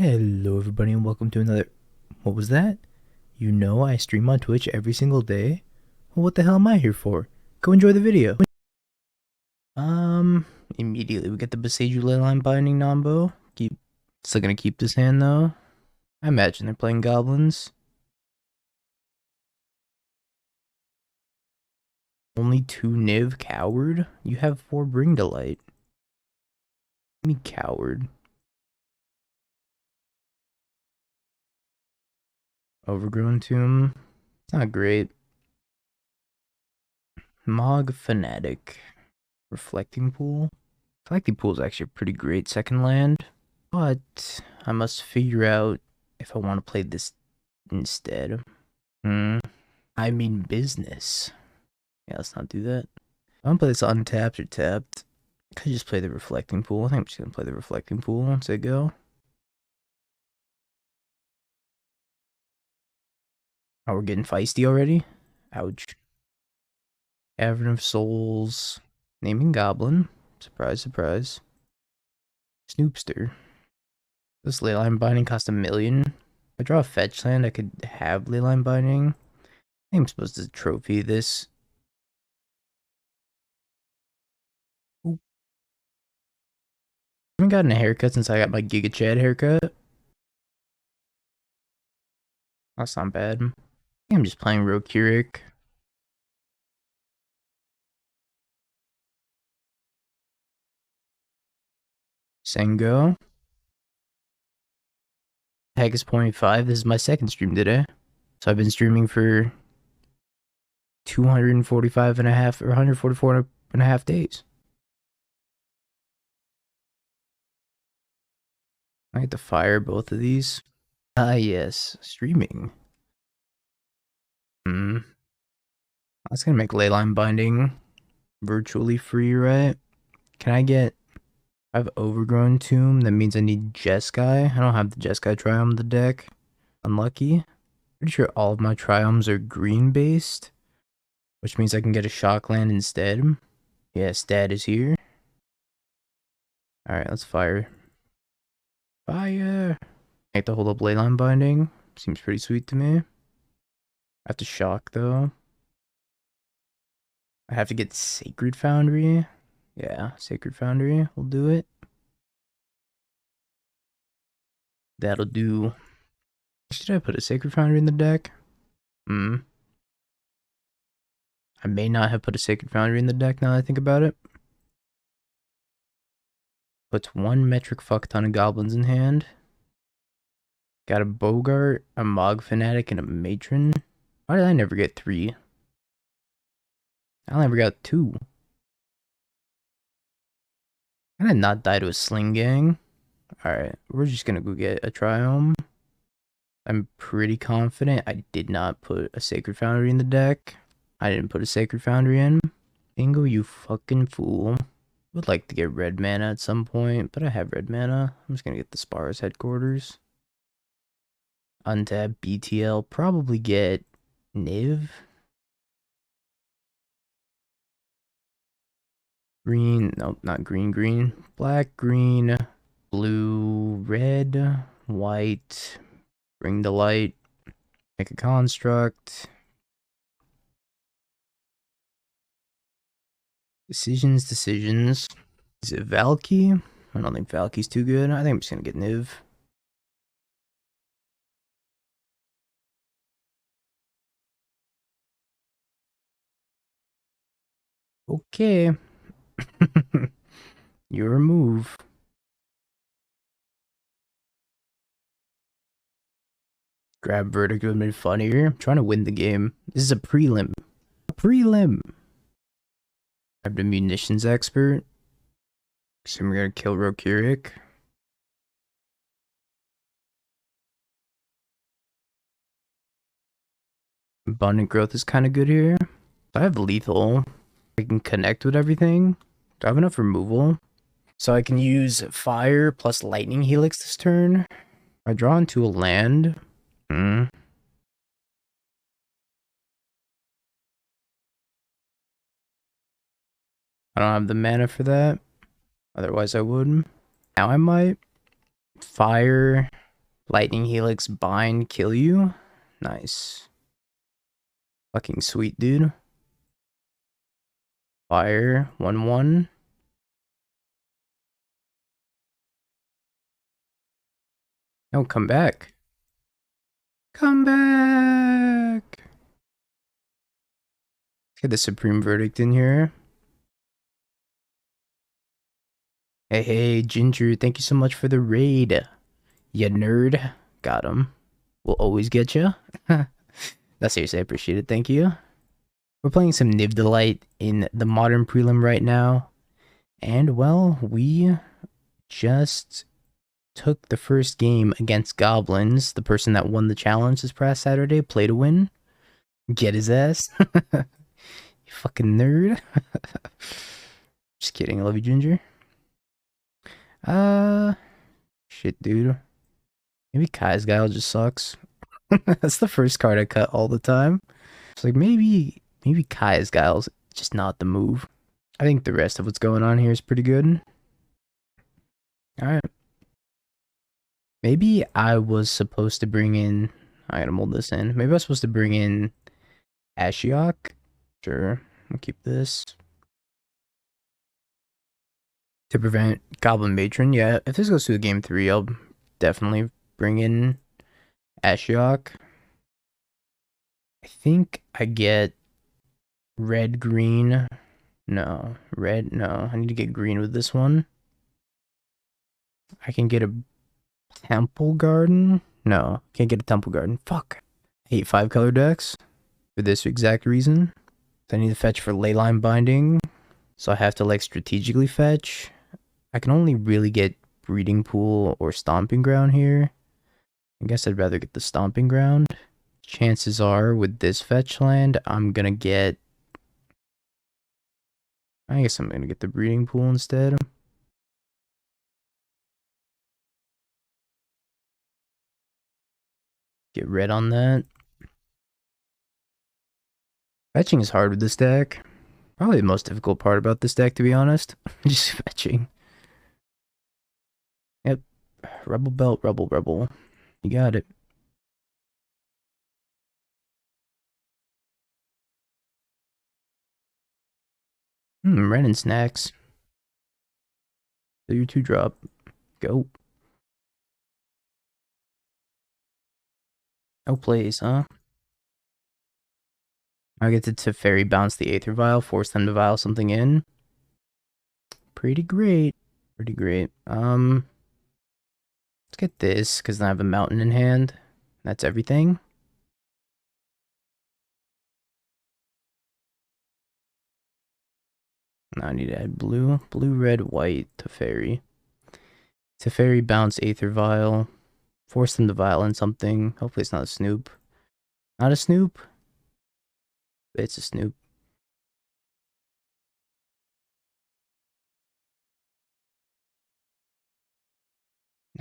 Hello everybody and welcome to another... What was that? You know I stream on Twitch every single day? Well, what the hell am I here for? Go enjoy the video. Immediately we get the Boseiju Leyline Binding Nombo. Still gonna keep this hand though. I imagine they're playing goblins. Only 2 Niv, coward? You have 4 Bring Delight. Me coward. Overgrown Tomb. It's not great. Mog Fanatic. Reflecting Pool. Reflecting Pool is actually a pretty great second land, but I must figure out if I want to play this instead. I mean business. Yeah, let's not do that. I want to play this untapped or tapped. I could just play the Reflecting Pool. I think I'm just going to play the Reflecting Pool once I go. Oh, we're getting feisty already? Ouch. Cavern of Souls. Naming Goblin. Surprise, surprise. Snoopster. This Leyline Binding cost 1 million. If I draw a fetch land, I could have Leyline Binding. I think I'm supposed to trophy this. Ooh. I haven't gotten a haircut since I got my Giga Chad haircut. That's not bad. I think I'm just playing Rokurik. Sengo. Heck is 0.5. This is my second stream today. So I've been streaming for 245 and a half or 144 and a half days. I get to fire both of these. Yes, streaming. That's gonna make Leyline Binding virtually free, right? Can I get... I have Overgrown Tomb. That means I need Jeskai. I don't have the Jeskai Triome in the deck. Unlucky. Pretty sure all of my Triomes are green based, which means I can get a shock land instead. Yeah, stat is here. Alright, let's fire. Fire! I have to hold up Leyline Binding. Seems pretty sweet to me. I have to shock though. I have to get Sacred Foundry. Yeah, Sacred Foundry will do it. That'll do. Should I put a Sacred Foundry in the deck? I may not have put a Sacred Foundry in the deck now that I think about it. Puts 1 metric fuck ton of goblins in hand. Got a Bogart, a Mog Fanatic, and a Matron. Why did I never get 3? I never got 2. I did not die to a Sling Gang. Alright, we're just gonna go get a Triome. I'm pretty confident I did not put a Sacred Foundry in the deck. I didn't put a Sacred Foundry in. Bingo, you fucking fool. Would like to get red mana at some point, but I have red mana. I'm just gonna get the Spar's Headquarters. Untap BTL, probably get Niv. Green, nope, not green, green. Black, green, blue, red, white. Bring the light. Make a construct. Decisions. Is it Valky? I don't think Valky's too good. I think I'm just gonna get Niv. Okay. Your move. Grab Verdict would have been funnier. I'm trying to win the game. This is a prelim. Grabbed a Munitions Expert. So we're gonna kill Rokurik. Abundant Growth is kind of good here. I have Lethal. I can connect with everything. Do I have enough removal? So I can use Fire plus Lightning Helix this turn. I draw into a land. I don't have the mana for that. Otherwise I would. Now I might. Fire. Lightning Helix bind, kill you. Nice. Fucking sweet, dude. Fire, 1/1. No, come back. Come back. Get the Supreme Verdict in here. Hey, Ginger, thank you so much for the raid. You nerd. Got him. We'll always get you. No, seriously, I appreciate it. Thank you. We're playing some Niv Delight in the modern prelim right now. And, well, we just took the first game against Goblins. The person that won the challenge this past Saturday, play to win. Get his ass. You fucking nerd. Just kidding. I love you, Ginger. Shit, dude. Maybe Kai's Guile just sucks. That's the first card I cut all the time. It's like maybe Kai's Guile's just not the move. I think the rest of what's going on here is pretty good. Alright. Maybe I was supposed to bring in... I gotta mold this in. Maybe I was supposed to bring in Ashiok. Sure. I'll keep this. To prevent Goblin Matron. Yeah, if this goes through game 3, I'll definitely bring in Ashiok. I think I get red, green. No, red, no. I need to get green with this one. I can get a Temple Garden. No, can't get a Temple Garden. Fuck. I hate 5-color decks for this exact reason. I need to fetch for Leyline Binding, so I have to like strategically fetch. I can only really get Breeding Pool or Stomping Ground here. I guess I'd rather get the Stomping Ground. Chances are with this fetch land, I'm gonna get... I guess I'm gonna get the Breeding Pool instead. Get red on that. Fetching is hard with this deck. Probably the most difficult part about this deck, to be honest. Just fetching. Yep. Rebel Belt, Rebel, Rebel. You got it. Ren and Snacks. So your 2-drop. Go. No plays, huh? I get to Teferi bounce the Aether Vial, force them to vial something in. Pretty great. Pretty great. Let's get this, because then I have a mountain in hand. That's everything. Now I need to add blue. Blue, red, white, Teferi. Teferi bounce Aether Vial. Force them to vial in something. Hopefully it's not a Snoop. Not a Snoop? It's a Snoop.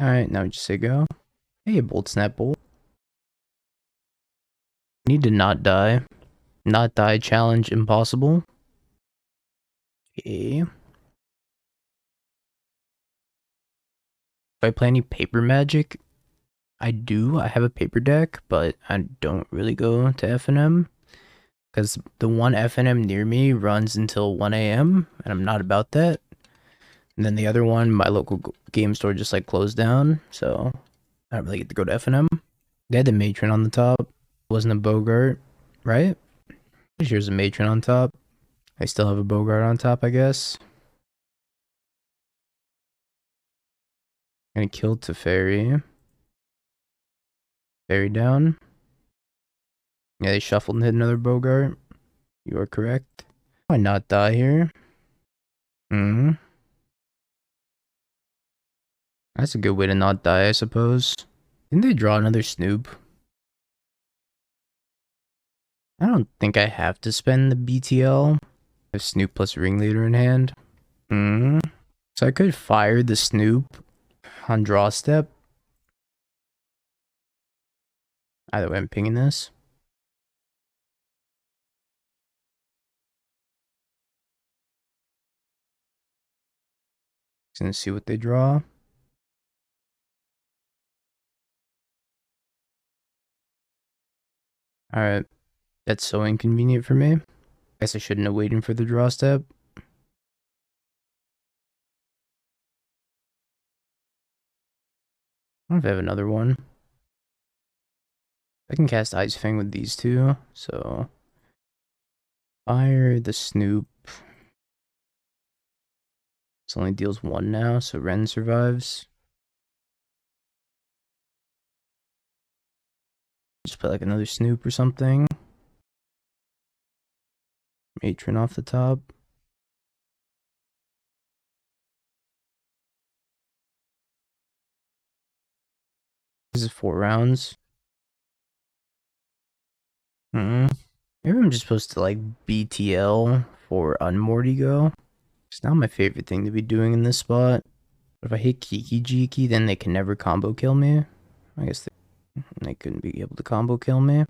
Alright, now we just say go. Hey, Bolt Snap Bolt. Need to not die. Not die challenge impossible. Okay. If I play any paper magic, I do. I have a paper deck, but I don't really go to FNM. Because the one FNM near me runs until 1 a.m. and I'm not about that. And then the other one, my local game store just like closed down, so I don't really get to go to FNM. They had the matron on the top. Wasn't a Bogart, right? Here's a matron on top. I still have a Bogart on top, I guess. Gonna kill Teferi. Fairy down. Yeah, they shuffled and hit another Bogart. You are correct. Why not die here? That's a good way to not die, I suppose. Didn't they draw another Snoop? I don't think I have to spend the BTL. I have Snoop plus Ringleader in hand. So I could fire the Snoop on draw step. Either way, I'm pinging this. Just gonna see what they draw. Alright, that's so inconvenient for me. Guess I shouldn't have waited for the draw step. I don't know if I have another one. I can cast Ice Fang with these two, so fire the Snoop. This only deals one now, so Ren survives. Just put like another Snoop or something. Matron off the top. This is 4 rounds. Maybe I'm just supposed to like BTL for MTGO. It's not my favorite thing to be doing in this spot. But if I hit Kiki Jiki, then they can never combo kill me. I guess they couldn't be able to combo kill me.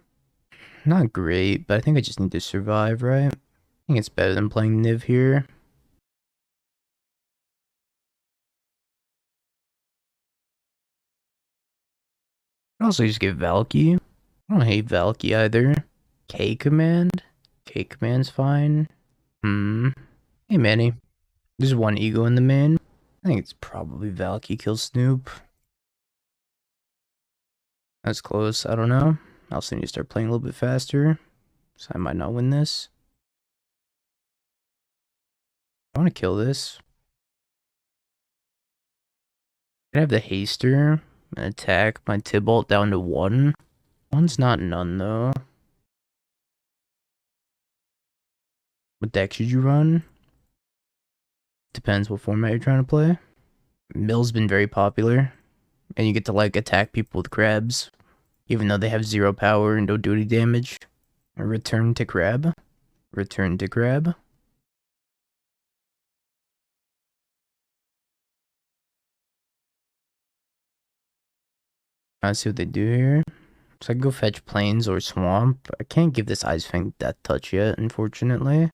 Not great, but I think I just need to survive, right? I think it's better than playing Niv here. I'd also just get Valky. I don't hate Valky either. K command? K command's fine. Hey Manny. There's one ego in the main. I think it's probably Valky kills Snoop. That's close, I don't know. I also need to start playing a little bit faster. So I might not win this. I want to kill this. I have the haster and attack my Tybalt down to 1. 1's not none though. What deck should you run? Depends what format you're trying to play. Mill's been very popular. And you get to like attack people with crabs. Even though they have 0 power and don't do any damage. Return to crab. Return to crab. Let's see what they do here. So I can go fetch plains or swamp. I can't give this Ice Fang Death Touch yet, unfortunately.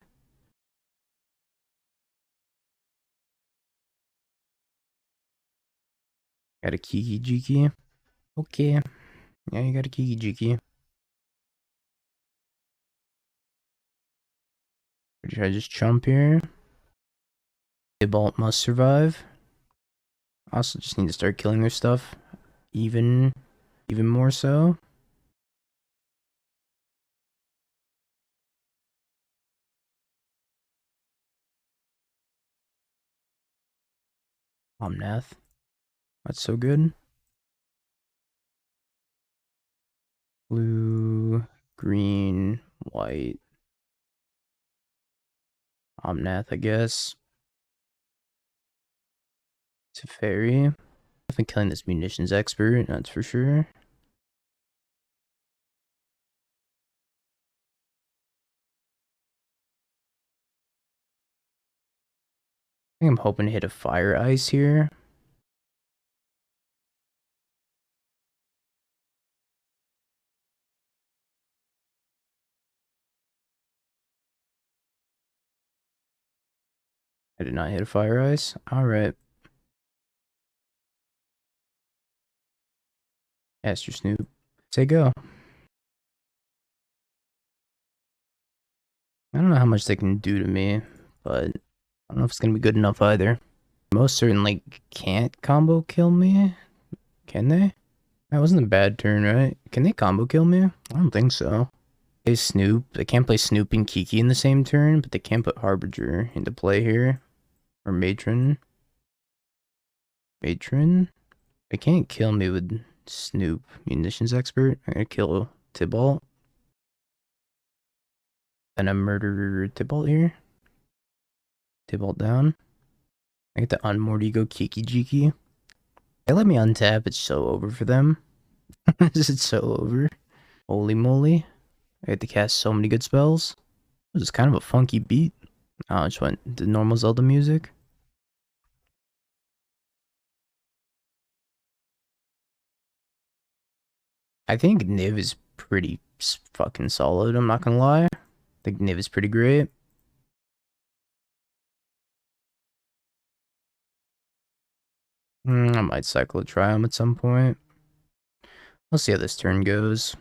Got a Kiki Jiki. Okay. Yeah, you got a Kiki Jiki. Should I just chump here? Tybalt must survive. I also just need to start killing their stuff. Even more so. Omnath. That's so good. Blue, green, white. Omnath, I guess. It's a fairy. Definitely killing this munitions expert, that's for sure. I think I'm hoping to hit a fire ice here. I did not hit a fire ice. Alright. Aster Snoop. Say go. I don't know how much they can do to me, but I don't know if it's gonna be good enough either. Most certainly can't combo kill me. Can they? That wasn't a bad turn, right? Can they combo kill me? I don't think so. They Snoop. They can't play Snoop and Kiki in the same turn, but they can put Harbinger into play here. Or Matron. Matron? They can't kill me with Snoop. Munitions expert. I'm gonna kill Tybalt. And I murder Tybalt here. Tybalt down. I get the Unmortigo Kiki Jiki. They let me untap, it's so over for them. It's so over. Holy moly. I get to cast so many good spells. This is kind of a funky beat. Oh, I just went the normal Zelda music. I think Niv is pretty fucking solid, I'm not gonna lie. I think Niv is pretty great. I might cycle a Triumph at some point. We'll see how this turn goes.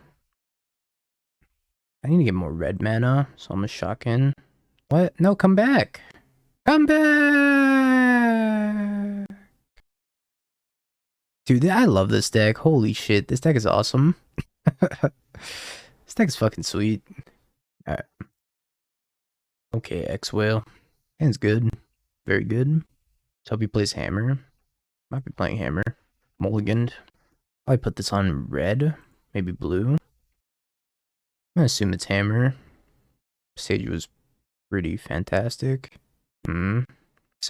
I need to get more red mana, so I'm gonna shock in. What? No, come back! Come back! Dude, I love this deck. Holy shit, this deck is awesome. This deck is fucking sweet. Alright. Okay, X-Whale. Hand's good. Very good. Let's hope he plays Hammer. Might be playing Hammer. Mulliganed. Probably put this on red. Maybe blue. I'm gonna assume it's Hammer. Sage was pretty fantastic. Assume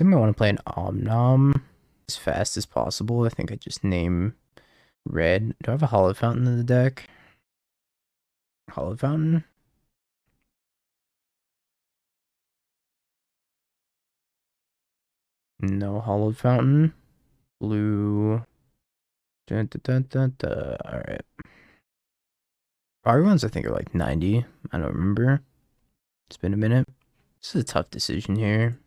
I want to play an Omnom as fast as possible. I think I just name red. Do I have a Hollow Fountain in the deck? Hollow Fountain? No Hollow Fountain. Blue. Dun, dun, dun, dun, dun. Alright. Power ones I think are like 90. I don't remember. It's been a minute. This is a tough decision here.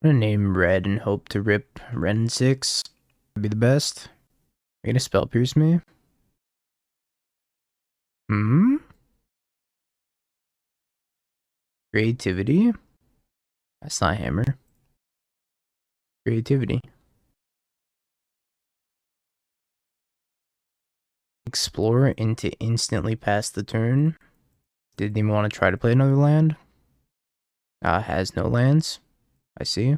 I'm gonna name red and hope to rip Ren 6. Would be the best. Are you gonna spell pierce me? Creativity? That's not Hammer. Creativity. Explore into instantly pass the turn. Didn't even want to try to play another land. Has no lands. I see.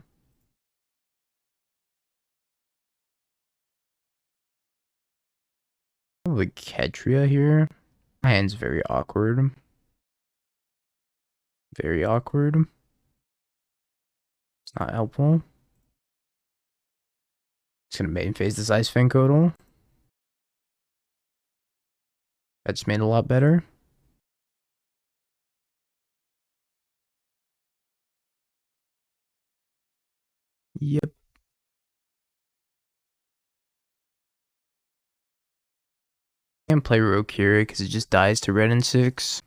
Probably Ketria here. My hand's very awkward. Very awkward. It's not helpful. It's gonna main phase this Ice Fang Codal. That just made it a lot better. Yep. Can't play Rokiri because it just dies to red and 6.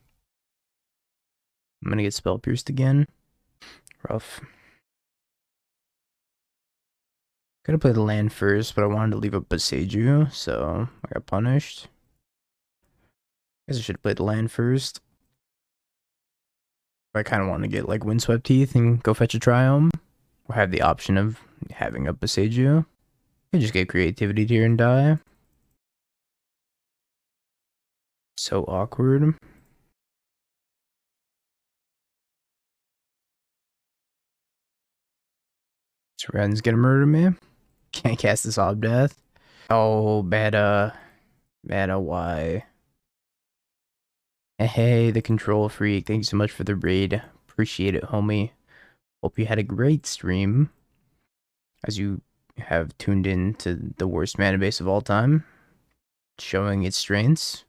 I'm gonna get spell pierced again. Rough. Could have played the land first, but I wanted to leave up Boseiju, so I got punished. Guess I should have played the land first. I kind of want to get like Windswept Teeth and go fetch a Triome. Or have the option of having up Boseiju. You just get creativity here and die. So awkward. So Ren's gonna murder me. Can't cast this Ob Death. Oh, beta. Beta, why? Hey, the control freak. Thank you so much for the raid. Appreciate it, homie. Hope you had a great stream. As you have tuned in to the worst mana base of all time. Showing its strengths.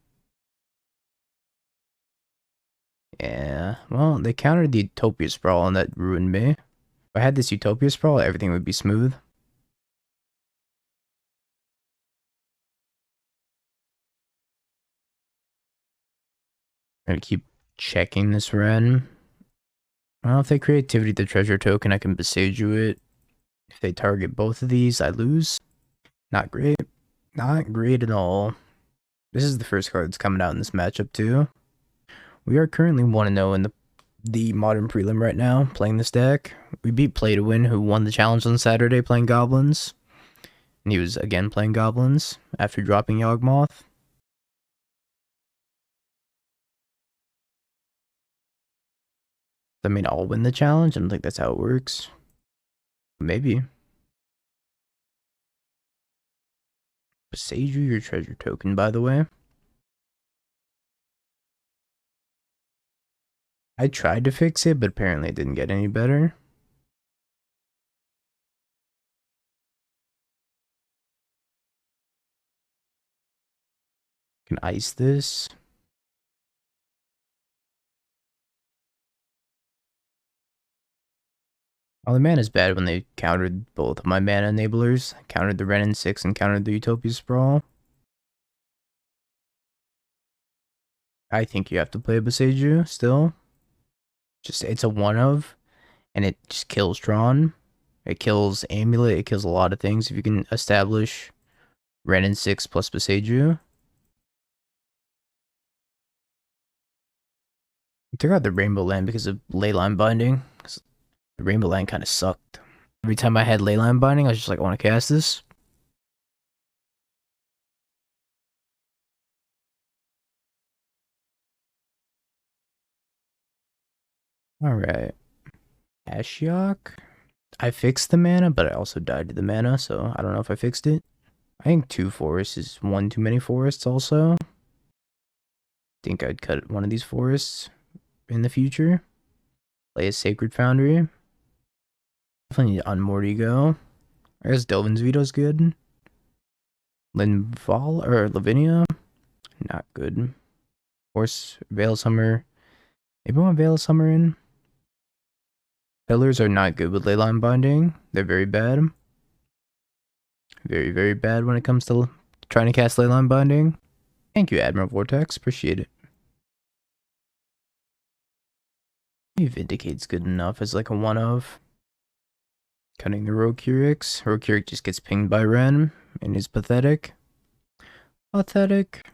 Yeah, well, they countered the Utopia Sprawl and that ruined me. If I had this Utopia Sprawl, everything would be smooth. I'm gonna keep checking this Ren. Well, if they creativity the treasure token, I can Boseiju it. If they target both of these, I lose. Not great. Not great at all. This is the first card that's coming out in this matchup too. We are currently 1-0 in the modern prelim right now, playing this deck. We beat Play to Win, who won the challenge on Saturday playing Goblins. And he was again playing Goblins after dropping Yawgmoth. I mean, I'll win the challenge. I don't think that's how it works. Maybe. Boseiju your treasure token, by the way. I tried to fix it, but apparently it didn't get any better. Can ice this. Oh, the mana is bad when they countered both of my mana enablers. Countered the Ren and 6 and countered the Utopia Sprawl. I think you have to play Boseiju still. Just, it's a one of, and it just kills Tron. It kills Amulet, it kills a lot of things if you can establish Ren and 6 plus Boseiju. took out the Rainbow Land because of Leyline Binding. 'Cause the Rainbow Land kind of sucked. Every time I had Leyline Binding, I was just like, I want to cast this. Alright. Ashiok. I fixed the mana, but I also died to the mana, so I don't know if I fixed it. I think 2 forests is one too many forests also. Think I'd cut one of these forests in the future. Play a Sacred Foundry. Definitely need MTGO. I guess Delvin's Veto's good. Linval or Lavinia, not good. Of course, Veil Summer. Maybe I want Veil Summer in. Pillars are not good with Leyline Binding. They're very bad. Very, very bad when it comes to trying to cast Leyline Binding. Thank you, Admiral Vortex. Appreciate it. Maybe Vindicate's good enough as like a one-of. Cutting the Rokirix. Rokirix just gets pinged by Ren and is pathetic. Pathetic.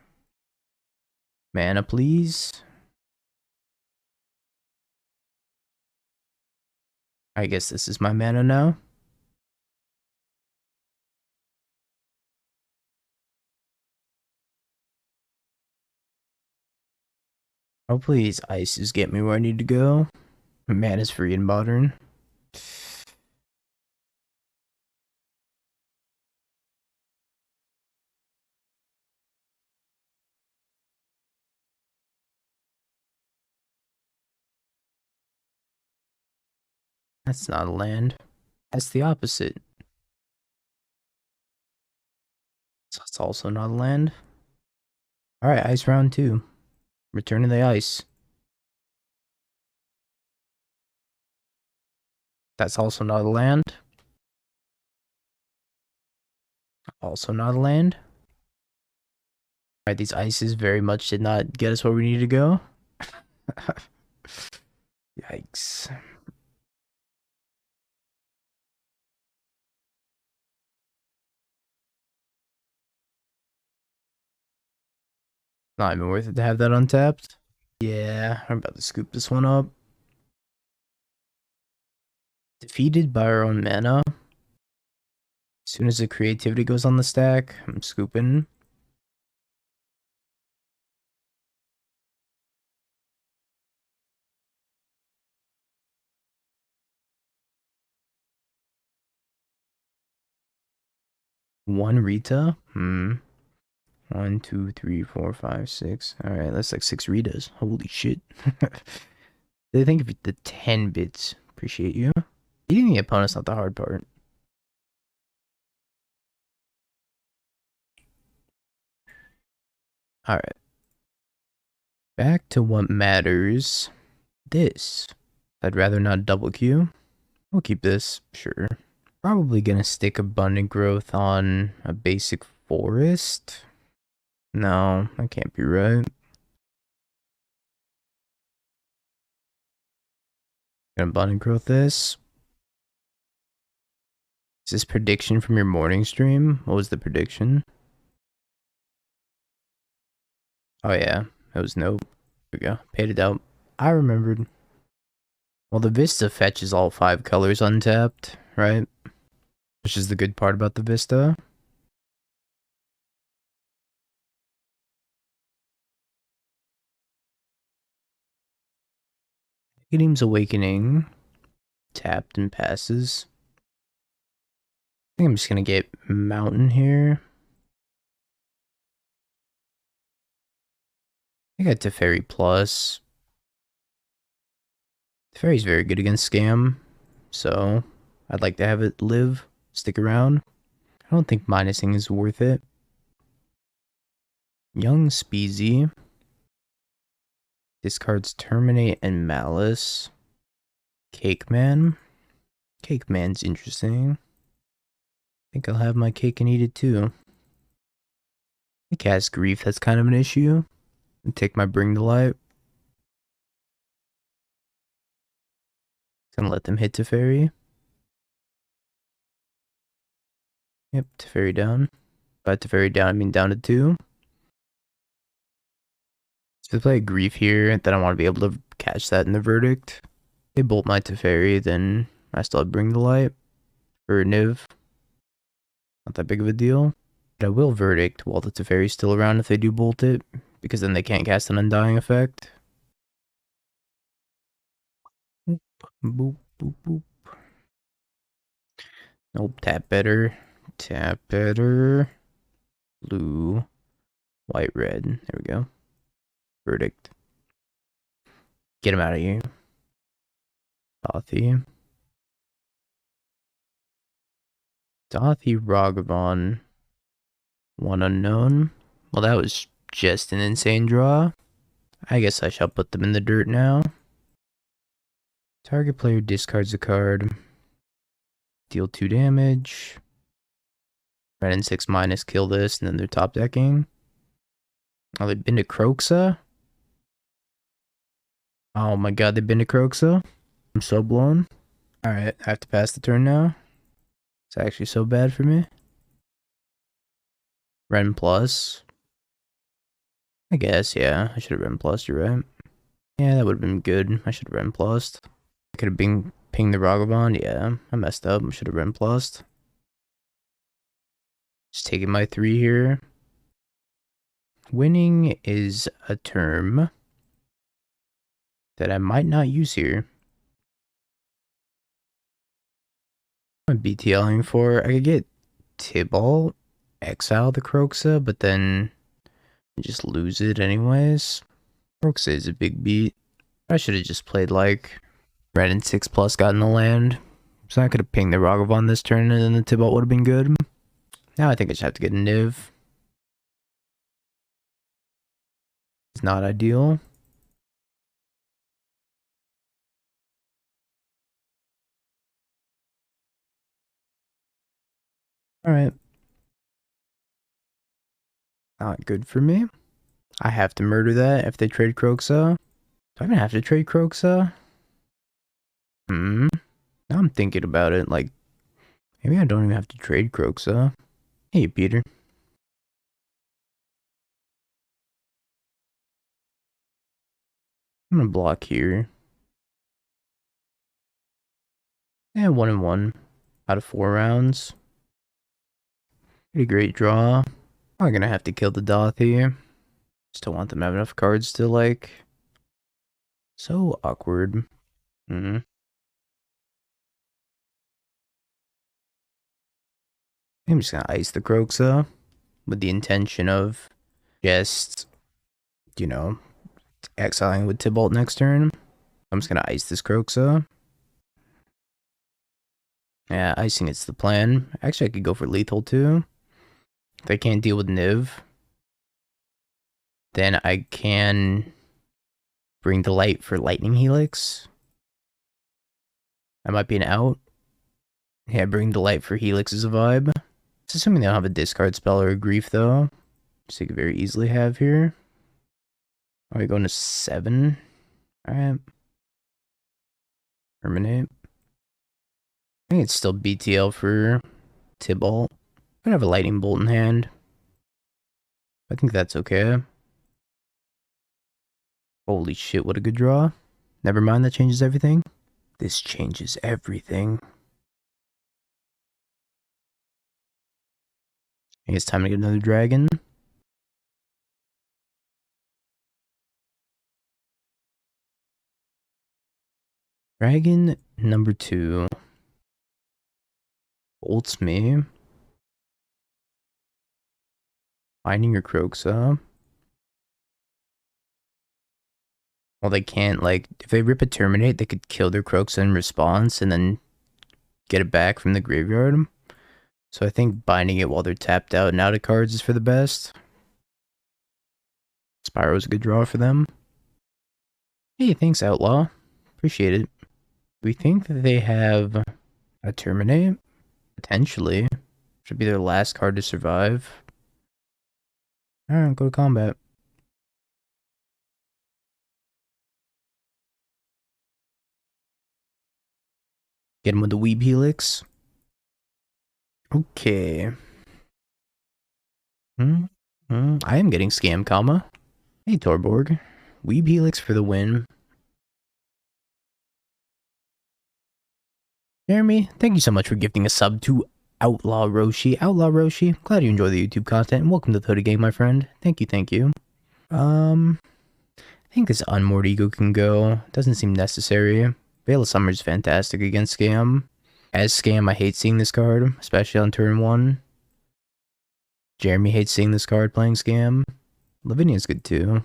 Mana, please. I guess this is my mana now. Hopefully these ices get me where I need to go. Mana's free in modern. That's not a land. That's the opposite. So it's also not a land. Alright, ice round 2. Return to the ice. That's also not a land. Also not a land. Alright, these ices very much did not get us where we need to go. Yikes. Not even worth it to have that untapped. Yeah, I'm about to scoop this one up. Defeated by our own mana. As soon as the creativity goes on the stack, I'm scooping. One Rita? 1, 2, 3, 4, 5, 6. Alright, that's like 6 Ritas. Holy shit. They think of the 10 bits. Appreciate you. Beating the opponent's not the hard part. Alright. Back to what matters. This. I'd rather not double queue. We'll keep this, sure. Probably gonna stick Abundant Growth on a basic forest. No, that can't be right. Gonna Abundant Growth this. Is this prediction from your morning stream? What was the prediction? Oh yeah, it was nope. There we go. Paid it out. I remembered. Well, the Vista fetches all 5 colors untapped, right? Which is the good part about the Vista. Gideon's Awakening. Tapped and passes. I think I'm just gonna get Mountain here. I got Teferi Plus. Teferi's very good against Scam, so I'd like to have it live, stick around. I don't think minusing is worth it. Young Speezy. Discards Terminate and Malice. Cake Man. Cake Man's interesting. I think I'll have my cake and eat it too. I cast Grief, that's kind of an issue. And take my Bring to Light. Gonna let them hit Teferi. Yep, Teferi down. By Teferi down, I mean down to 2. So if I play Grief here, then I want to be able to catch that in the verdict. They bolt my Teferi, then I still bring the light for Niv. Not that big of a deal. But I will verdict while the Teferi's still around if they do bolt it, because then they can't cast an Undying effect. Boop, boop, boop, boop. Nope, tap better. Tap better. Blue, white, red. There we go. Verdict. Get him out of here. Dothi. Dothi Ragavan. One unknown. Well, that was just an insane draw. I guess I shall put them in the dirt now. Target player discards a card. Deal 2 damage. Red and 6 minus, kill this, and then they're top decking. Oh, they've been to Kroxa? Oh my god, they've been to Kroxa? I'm so blown. Alright, I have to pass the turn now. It's actually so bad for me. Ren plus. I guess, yeah. I should have Ren plus, you're right. Yeah, that would have been good. I should have Ren plus. I could have been pinged the Ragavan. Yeah, I messed up. I should have Ren plus. Just taking my 3 here. Winning is a term that I might not use here. I'm BTLing for. I could get Tibalt, exile the Kroxa, but then just lose it anyways. Kroxa is a big beat. I should have just played like red and 6 plus gotten the land. So I could have pinged the Ragavan this turn and then the Tibalt would have been good. Now I think I just have to get a Niv. It's not ideal. Alright. Not good for me. I have to murder that if they trade Kroxa. Do I even have to trade Kroxa? Now I'm thinking about it, like, maybe I don't even have to trade Kroxa. Hey, Peter. I'm gonna block here. Yeah, 1 and 1 out of 4 rounds. Pretty great draw. I'm gonna have to kill the Dothi. Just don't want them to have enough cards to, like... So awkward. I'm just gonna ice the Kroxa with the intention of just, you know, exiling with Tibalt next turn. I'm just gonna ice this Kroxa. Yeah, icing is the plan. Actually, I could go for lethal too. If I can't deal with Niv, then I can bring the light for Lightning Helix. That might be an out. Yeah, bring the light for Helix is a vibe. It's assuming they don't have a discard spell or a grief though. So you could very easily have here. Are we going to 7? Alright. Terminate. I think it's still BTL for Tibalt. I have a lightning bolt in hand. I think that's okay. Holy shit, what a good draw. Never mind, that changes everything. This changes everything. I think it's time to get another dragon. Dragon number 2. Bolts me. Finding your Kroxa. Well, they can't, like, if they rip a Terminate, they could kill their Kroxa in response and then get it back from the graveyard. So I think binding it while they're tapped out and out of cards is for the best. Spyro's a good draw for them. Hey, thanks, Outlaw. Appreciate it. We think that they have a Terminate. Potentially. Should be their last card to survive. Alright, go to combat. Get him with the Weeb Helix. Okay. I am getting Scam Comma. Hey, Torborg. Weeb Helix for the win. Jeremy, thank you so much for gifting a sub to Outlaw Roshi. Outlaw Roshi, glad you enjoy the YouTube content, and welcome to the Hoodie Gang, my friend. Thank you, thank you. I think this Unmoored Ego can go. Doesn't seem necessary. Veil of Summer is fantastic against Scam. As Scam, I hate seeing this card, especially on turn 1. Jeremy hates seeing this card playing Scam. Lavinia's good too.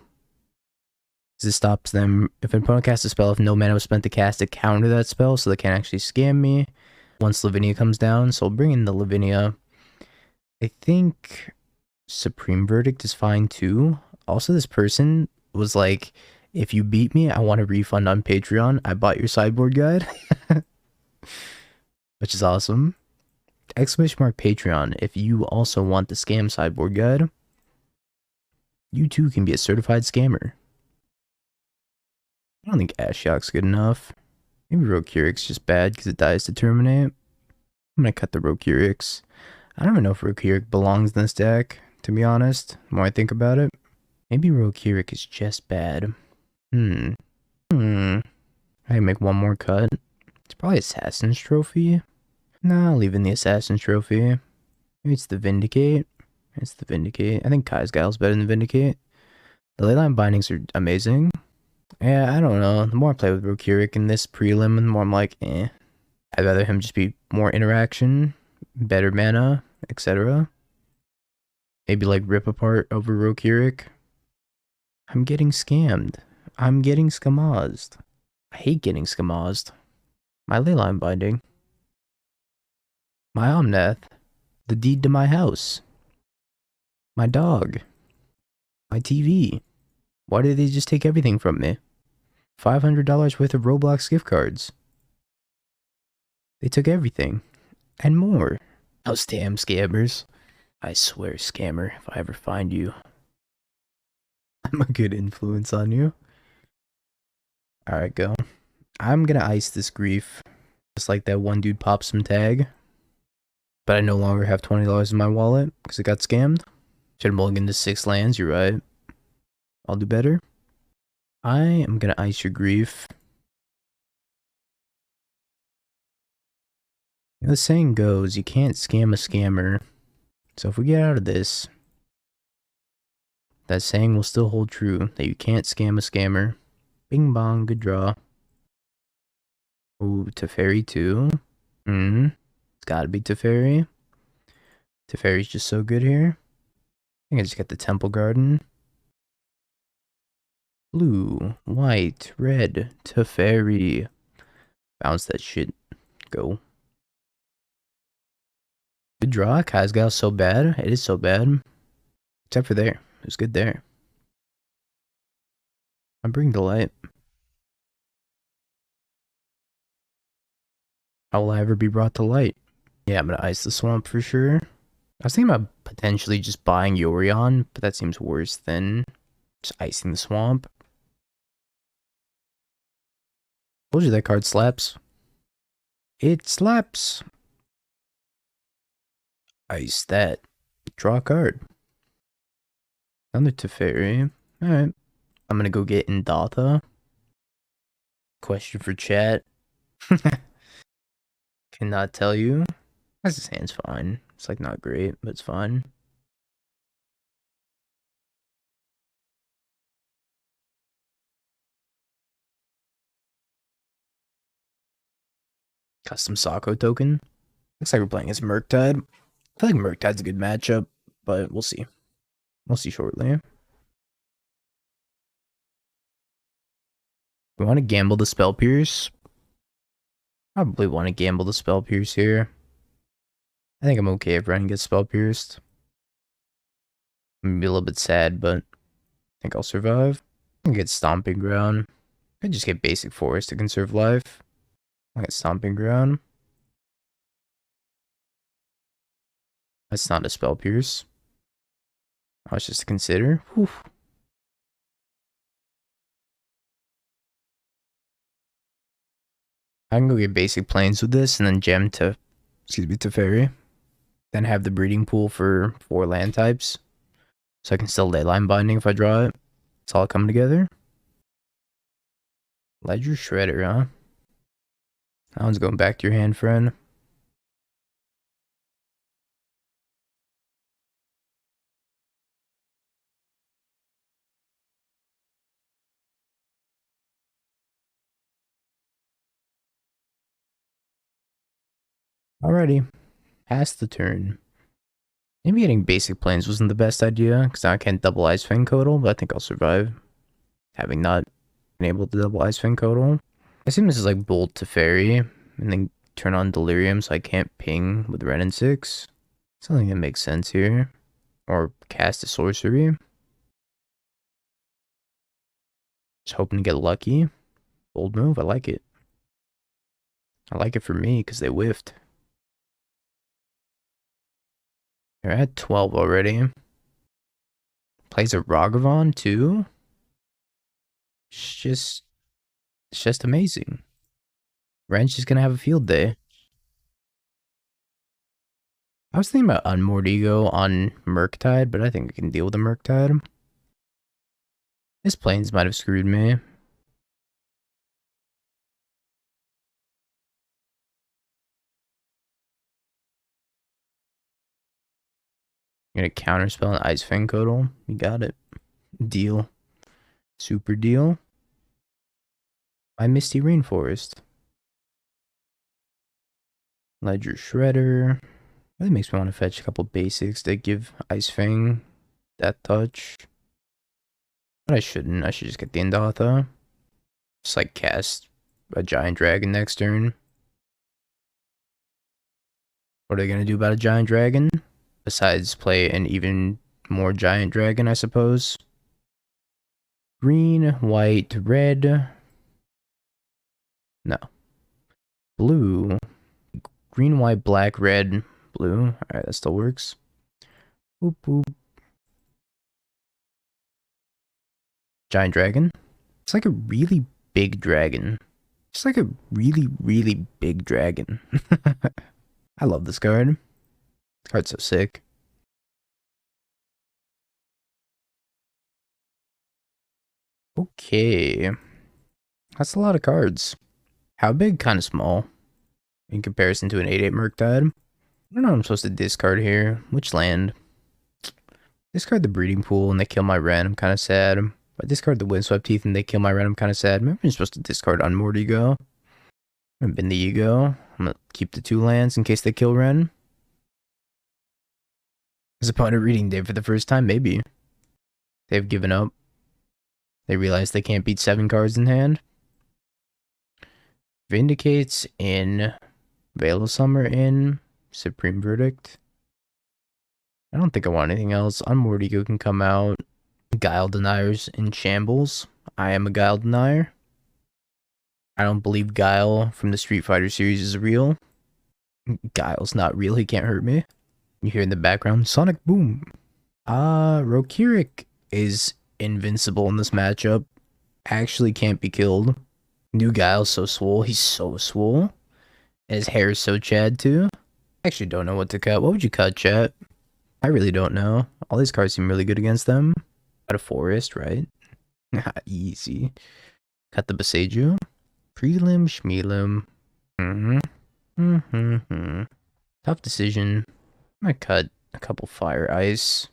This stops them. If an opponent casts a spell, if no mana was spent to cast it, counter that spell so they can't actually scam me once Lavinia comes down. So I'll bring in the Lavinia. I think Supreme Verdict is fine too. Also, this person was like, if you beat me, I want a refund on Patreon. I bought your sideboard guide. Which is awesome. Exclamation mark Patreon. If you also want the scam sideboard guide, you too can be a certified scammer. I don't think Ashiok's good enough. Maybe Rokirik's just bad because it dies to terminate. I'm gonna cut the Rokirik's. I don't even know if Rokirik belongs in this deck, to be honest, the more I think about it. Maybe Rokirik is just bad. I can make one more cut. It's probably Assassin's Trophy. Nah, I'll leave in the Assassin's Trophy. Maybe it's the Vindicate. It's the Vindicate. I think Kai's Guile's better than Vindicate. The Leyline Bindings are amazing. Yeah, I don't know. The more I play with Rokirik in this prelim, the more I'm like, eh. I'd rather him just be more interaction, better mana, etc. Maybe like rip apart over Rokirik. I'm getting scammed. I'm getting scamazed. I hate getting scamazed. My Leyline Binding. My Omnath. The deed to my house. My dog. My TV. Why did they just take everything from me? $500 worth of Roblox gift cards. They took everything. And more. Oh, damn scammers. I swear, scammer, if I ever find you, I'm a good influence on you. Alright, go. I'm gonna ice this grief. Just like that one dude popped some tag. But I no longer have $20 in my wallet because it got scammed. Should have mulliganed to 6 lands, you're right. I'll do better. I am gonna ice your grief. You know, the saying goes, you can't scam a scammer. So if we get out of this, that saying will still hold true, that you can't scam a scammer. Bing bong, good draw. Ooh, Teferi too. It's gotta be Teferi. Teferi's just so good here. I think I just got the Temple Garden. Blue, white, red, Teferi. Bounce that shit. Go. Good draw. Kai's Guile's so bad. It is so bad. Except for there. It was good there. I'm bringing the light. How will I ever be brought to light? Yeah, I'm gonna ice the swamp for sure. I was thinking about potentially just buying Yorion, but that seems worse than just icing the swamp. Told you that card slaps. It slaps. Ice that. Draw a card. Another Teferi. Alright. I'm gonna go get Indatha. Question for chat. Cannot tell you. This hand's fine. It's like not great, but it's fine. Custom Sako token. Looks like we're playing as Murktide. I feel like Murktide's a good matchup, but we'll see. We'll see shortly. We want to gamble the Spell Pierce. Probably want to gamble the Spell Pierce here. I think I'm okay if Ren gets Spell Pierced. I'm gonna be a little bit sad, but I think I'll survive. I can get Stomping Ground. I could just get Basic Forest to conserve life. I get Stomping Ground. That's not a Spell Pierce. Oh, it's just to consider. Whew. I can go get Basic Plains with this and then gem to, Teferi. Then have the breeding pool for 4 land types. So I can still Leyline Binding if I draw it. It's all coming together. Ledger Shredder, huh? That one's going back to your hand, friend. Alrighty. Pass the turn. Maybe getting basic planes wasn't the best idea, because I can't double Ice Fang Codal, but I think I'll survive. Having not been able to double Ice Fang Codal. I assume this is like Bolt to Fairy, and then turn on Delirium so I can't ping with Ren and 6. Something that makes sense here. Or cast a sorcery. Just hoping to get lucky. Bold move, I like it. I like it for me, because they whiffed. They're at 12 already. Plays a Ragavan too? It's just amazing. Ren's just gonna have a field day. I was thinking about Unmordigo on Murktide, but I think I can deal with the Murktide. His planes might have screwed me. I'm gonna counterspell an Ice Fang Codal. You got it. Deal. Super deal. My Misty Rainforest. Ledger Shredder. Really makes me want to fetch a couple basics that give Ice Fang that touch. But I shouldn't. I should just get the Endatha. Just like cast a Giant Dragon next turn. What are they gonna do about a Giant Dragon? Besides play an even more Giant Dragon, I suppose. Green, white, red. No. Blue. Green, white, black, red, blue. Alright, that still works. Boop, boop. Giant dragon. It's like a really big dragon. It's like a really, really big dragon. I love this card. This card's so sick. Okay. That's a lot of cards. How big? Kind of small. In comparison to an 8/8 Murktide. I don't know what I'm supposed to discard here. Which land? Discard the Breeding Pool and they kill my Ren. I'm kind of sad. If I discard the Windswept Teeth and they kill my Ren, I'm kind of sad. Maybe I'm supposed to discard Unmordigo. I've been the Ego. I'm going to keep the 2 lands in case they kill Ren. Is opponent reading Day for the first time? Maybe. They've given up. They realize they can't beat 7 cards in hand. Vindicates in. Veil of Summer in. Supreme Verdict. I don't think I want anything else. Unmordigo can come out. Guile Deniers in Shambles. I am a Guile Denier. I don't believe Guile from the Street Fighter series is real. Guile's not real. He can't hurt me. You hear in the background, Sonic Boom. Rokirik is invincible in this matchup. Actually can't be killed. New Guile's so swole. He's so swole. And his hair is so Chad too. I actually don't know what to cut. What would you cut, chat? I really don't know. All these cards seem really good against them. Cut a Forest, right? Easy. Cut the Boseiju. Prelim, Schmelim. Tough decision. I'm gonna cut a couple Fire Ice.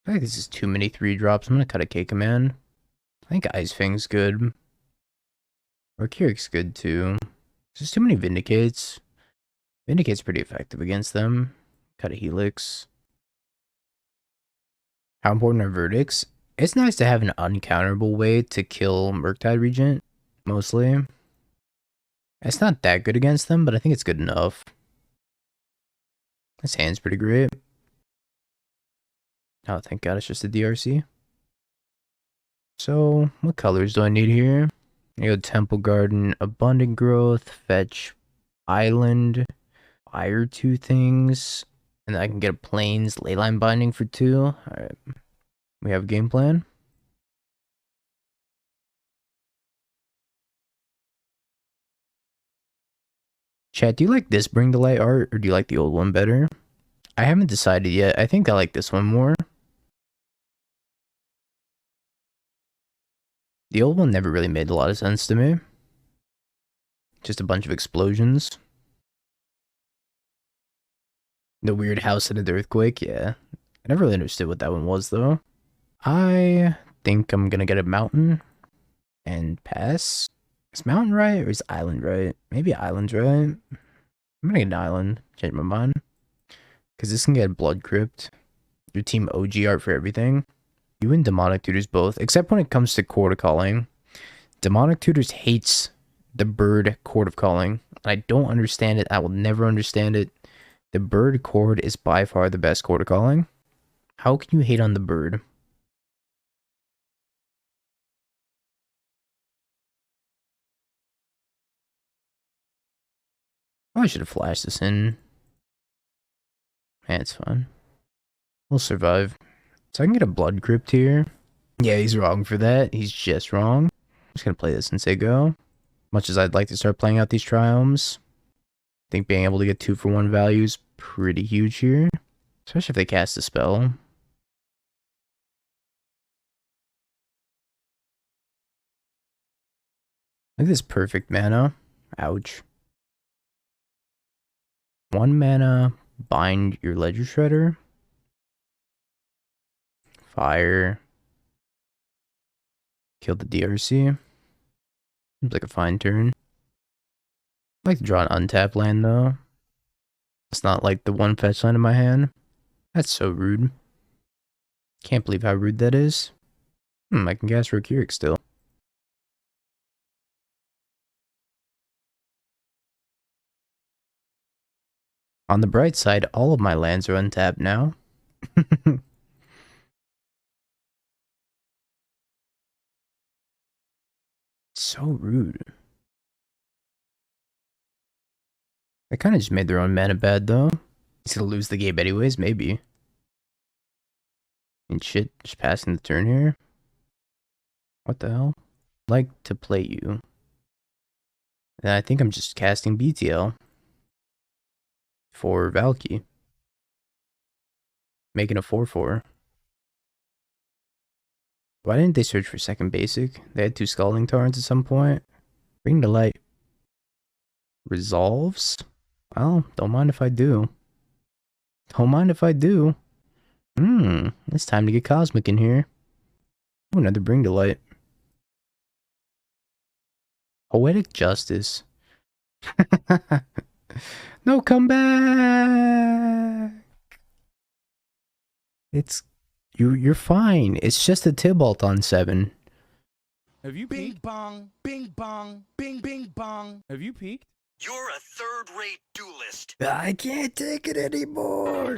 I think this is too many 3-drops. I'm gonna cut a K-Command. I think Ice Fang's good. Rokirik's good too. There's too many Vindicates. Vindicate's pretty effective against them. Cut a Helix. How important are verdicts? It's nice to have an uncounterable way to kill Murktide Regent, mostly. It's not that good against them, but I think it's good enough. This hand's pretty great. Oh, thank God, it's just a DRC. So, what colors do I need here? I go Temple Garden, Abundant Growth, Fetch, Island, Fire 2 things, and then I can get a Plains Leyline Binding for 2. Alright, we have a game plan. Chat, do you like this Bring the Light art, or do you like the old one better? I haven't decided yet. I think I like this one more. The old one never really made a lot of sense to me. Just a bunch of explosions. The weird house that had the earthquake, yeah. I never really understood what that one was, though. I think I'm gonna get a mountain and pass. Is mountain right or is island right? Maybe island's right. I'm gonna get an island. Change my mind. Because this can get blood crypt. Your team OG art for everything. You and Demonic Tutors both, except when it comes to Court of Calling. Demonic Tutors hates the bird Court of Calling. And I don't understand it. I will never understand it. The bird chord is by far the best Court of Calling. How can you hate on the bird? Oh, I should have flashed this in. Man, it's fine. We'll survive. So I can get a blood crypt here. Yeah, he's wrong for that. He's just wrong. I'm just gonna play this MTGO. Much as I'd like to start playing out these triomes, I think being able to get 2-for-1 value is pretty huge here. Especially if they cast a spell. Look at this perfect mana. Ouch. 1 mana, bind your Ledger Shredder. Fire. Kill the DRC. Seems like a fine turn. I'd like to draw an untapped land though. It's not like the one fetch land in my hand. That's so rude. Can't believe how rude that is. I can cast Rokiric still. On the bright side, all of my lands are untapped now. So rude. They kind of just made their own mana bad though. He's gonna lose the game anyways, maybe. And shit, just passing the turn here. What the hell? I'd like to play you. And I think I'm just casting BTL. For Valky. Making a 4-4. Why didn't they search for second basic? They had 2 Scalding Torrents at some point. Bring to light. Resolves? Well, don't mind if I do. Don't mind if I do. It's time to get Cosmic in here. Oh, another Bring to Light. Poetic Justice. No, come back. It's you're fine. It's just a Tybalt on 7. Have you peeked? Bing bong, bing bong, bing bing bong. Have you peeked? You're a third-rate duelist. I can't take it anymore.